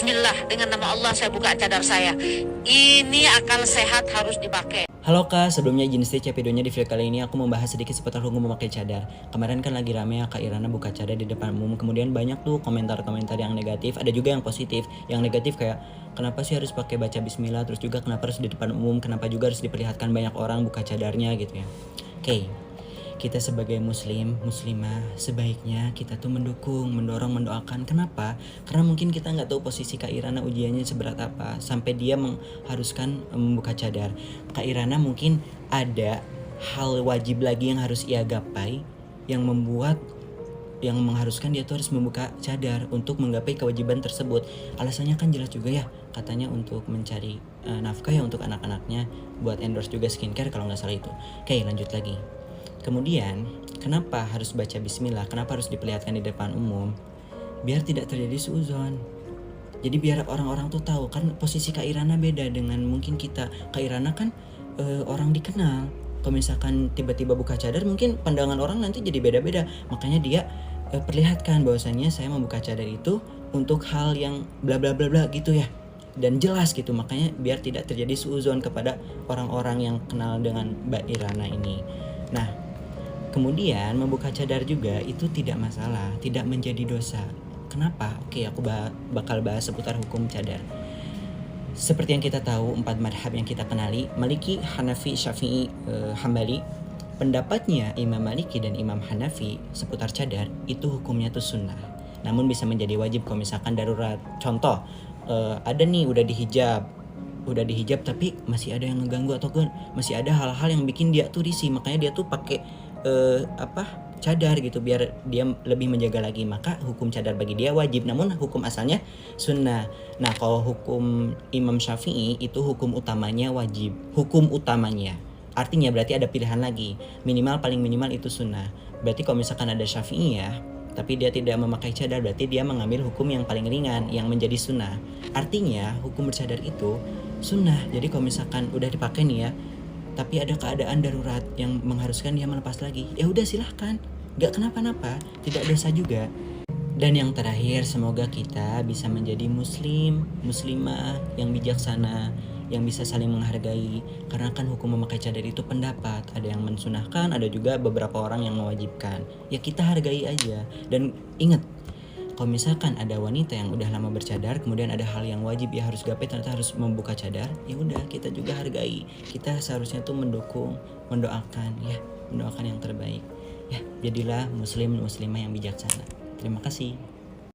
Bismillah, dengan nama Allah saya buka cadar saya. Ini akal sehat harus dipakai. Halo Kak, sebelumnya izin stay videonya di video kali ini aku membahas sedikit seputar hukum memakai cadar. Kemarin kan lagi rame ya Kak Irana buka cadar di depan umum, kemudian banyak tuh komentar-komentar yang negatif, ada juga yang positif. Yang negatif kayak kenapa sih harus pakai baca bismillah, terus juga kenapa harus di depan umum, kenapa juga harus diperlihatkan banyak orang buka cadarnya gitu ya. Oke. Kita sebagai muslim, muslimah, sebaiknya kita tuh mendukung, mendorong, mendoakan. Kenapa? Karena mungkin kita nggak tahu posisi Kak Irana ujiannya seberat apa sampai dia mengharuskan membuka cadar. Kak Irana mungkin ada hal wajib lagi yang harus ia gapai, yang mengharuskan dia tuh harus membuka cadar untuk menggapai kewajiban tersebut. Alasannya kan jelas juga ya, katanya untuk mencari nafkah ya untuk anak-anaknya, buat endorse juga skincare kalau nggak salah itu. Oke, lanjut lagi. Kemudian, kenapa harus baca bismillah? Kenapa harus diperlihatkan di depan umum? Biar tidak terjadi suudzon. Jadi biar orang-orang tuh tahu, kan posisi Kak Irana beda dengan mungkin kita. Kak Irana kan orang dikenal. Kalau misalkan tiba-tiba buka cadar, mungkin pandangan orang nanti jadi beda-beda. Makanya dia perlihatkan bahwasannya saya membuka cadar itu untuk hal yang bla bla bla bla gitu ya. Dan jelas gitu, makanya biar tidak terjadi suudzon kepada orang-orang yang kenal dengan Mbak Irana ini. Nah, kemudian membuka cadar juga itu tidak masalah, tidak menjadi dosa. Kenapa? Oke, aku bakal bahas seputar hukum cadar. Seperti yang kita tahu, 4 madhab yang kita kenali, Maliki, Hanafi, Syafi'i, Hambali. Pendapatnya Imam Maliki dan Imam Hanafi seputar cadar itu hukumnya tuh sunnah. Namun bisa menjadi wajib kalau misalkan darurat. Contoh, ada nih udah dihijab tapi masih ada yang ngeganggu atau masih ada hal-hal yang bikin dia tuh risih, makanya dia tuh pakai cadar gitu biar dia lebih menjaga lagi, maka hukum cadar bagi dia wajib, namun hukum asalnya sunnah. Nah, kalau hukum Imam Syafi'i itu hukum utamanya wajib, hukum utamanya artinya berarti ada pilihan lagi, paling minimal itu sunnah. Berarti kalau misalkan ada Syafi'i ya tapi dia tidak memakai cadar, berarti dia mengambil hukum yang paling ringan yang menjadi sunnah. Artinya hukum bercadar itu sunnah. Jadi kalau misalkan udah dipakai nih ya, tapi ada keadaan darurat yang mengharuskan dia melepas lagi, ya udah silahkan, gak kenapa-napa, tidak dosa juga. Dan yang terakhir, semoga kita bisa menjadi muslim, muslimah yang bijaksana, yang bisa saling menghargai. Karena kan hukum memakai cadar itu pendapat, ada yang mensunahkan, ada juga beberapa orang yang mewajibkan. Ya kita hargai aja. Dan ingat, kalau misalkan ada wanita yang udah lama bercadar, kemudian ada hal yang wajib ya harus gapai, ternyata harus membuka cadar, ya udah kita juga hargai. Kita seharusnya tuh mendukung, mendoakan ya, mendoakan yang terbaik. Ya, jadilah muslim muslimah yang bijaksana. Terima kasih.